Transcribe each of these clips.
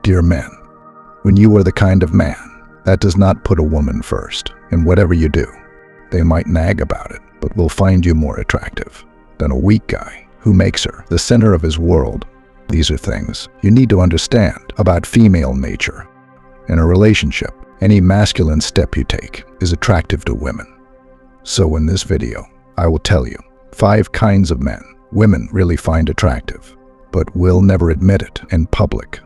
Dear men, when you are the kind of man that does not put a woman first in whatever you do, they might nag about it, but will find you more attractive than a weak guy who makes her the center of his world. These are things you need to understand about female nature. In a relationship, any masculine step you take is attractive to women. So in this video, I will tell you 5 kinds of men women really find attractive, but will never admit it in public.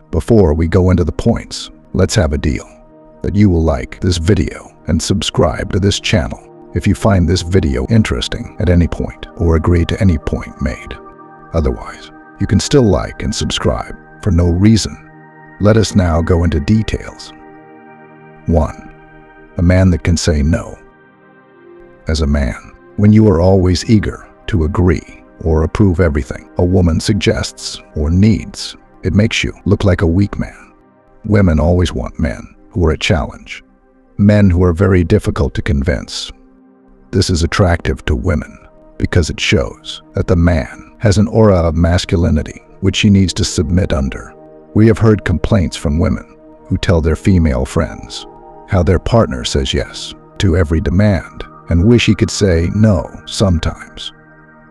Before we go into the points, let's have a deal that you will like this video and subscribe to this channel if you find this video interesting at any point or agree to any point made. Otherwise, you can still like and subscribe for no reason. Let us now go into details. 1. A man that can say no. As a man, when you are always eager to agree or approve everything a woman suggests or needs, it makes you look like a weak man. Women always want men who are a challenge, men who are very difficult to convince. This is attractive to women because it shows that the man has an aura of masculinity which she needs to submit under. We have heard complaints from women who tell their female friends how their partner says yes to every demand and wish he could say no sometimes.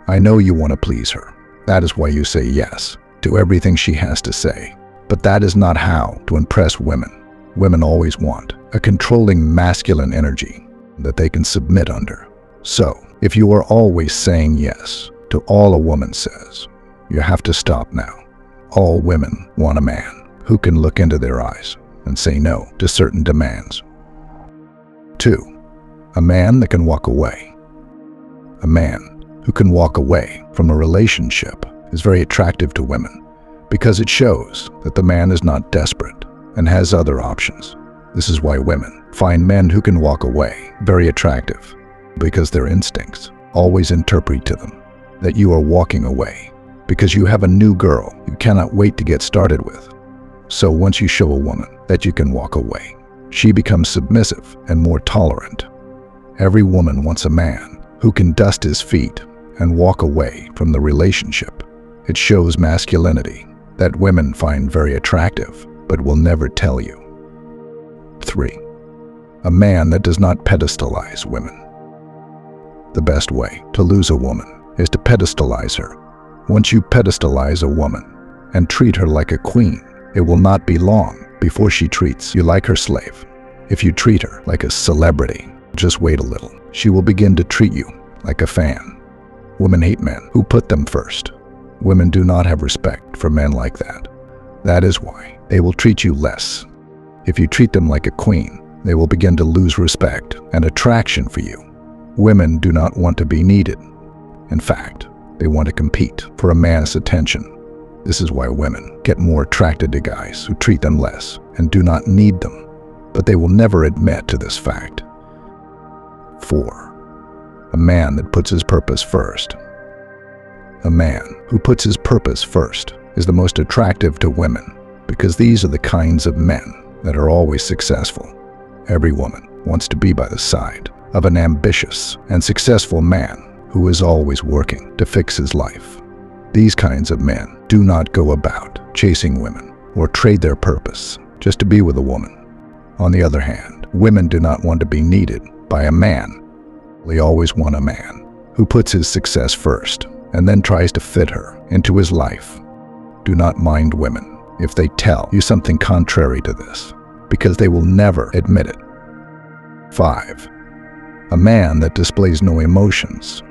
I know you want to please her. That is why you say yes to everything she has to say. But that is not how to impress women. Women always want a controlling masculine energy that they can submit under. So, if you are always saying yes to all a woman says, you have to stop now. All women want a man who can look into their eyes and say no to certain demands. 2. A man that can walk away. A man who can walk away from a relationship is very attractive to women because it shows that the man is not desperate and has other options. This is why women find men who can walk away very attractive, because their instincts always interpret to them that you are walking away because you have a new girl you cannot wait to get started with. So once you show a woman that you can walk away, she becomes submissive and more tolerant. Every woman wants a man who can dust his feet and walk away from the relationship. It shows masculinity that women find very attractive but will never tell you. 3. A man that does not pedestalize women. The best way to lose a woman is to pedestalize her. Once you pedestalize a woman and treat her like a queen, it will not be long before she treats you like her slave. If you treat her like a celebrity, just wait a little. She will begin to treat you like a fan. Women hate men who put them first. Women do not have respect for men like that. That is why they will treat you less. If you treat them like a queen, they will begin to lose respect and attraction for you. Women do not want to be needed. In fact, they want to compete for a man's attention. This is why women get more attracted to guys who treat them less and do not need them, but they will never admit to this fact. 4. A man that puts his purpose first. A man who puts his purpose first is the most attractive to women because these are the kinds of men that are always successful. Every woman wants to be by the side of an ambitious and successful man who is always working to fix his life. These kinds of men do not go about chasing women or trade their purpose just to be with a woman. On the other hand, women do not want to be needed by a man. They always want a man who puts his success first and then tries to fit her into his life. Do not mind women if they tell you something contrary to this, because they will never admit it. 5. A man that displays no emotions.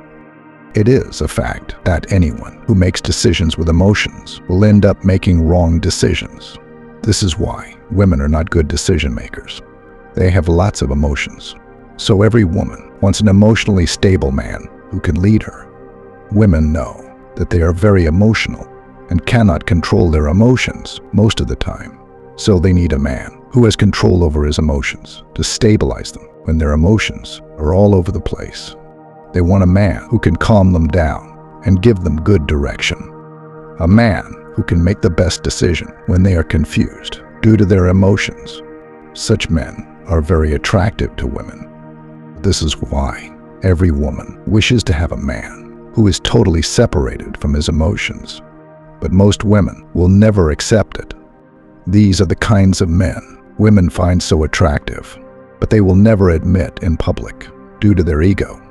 It is a fact that anyone who makes decisions with emotions will end up making wrong decisions. This is why women are not good decision makers. They have lots of emotions. So every woman wants an emotionally stable man who can lead her. Women know that they are very emotional and cannot control their emotions most of the time. So they need a man who has control over his emotions to stabilize them when their emotions are all over the place. They want a man who can calm them down and give them good direction. A man who can make the best decision when they are confused due to their emotions. Such men are very attractive to women. This is why every woman wishes to have a man who is totally separated from his emotions. But most women will never accept it. These are the kinds of men women find so attractive, but they will never admit in public due to their ego.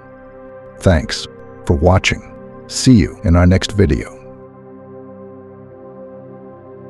Thanks for watching. See you in our next video.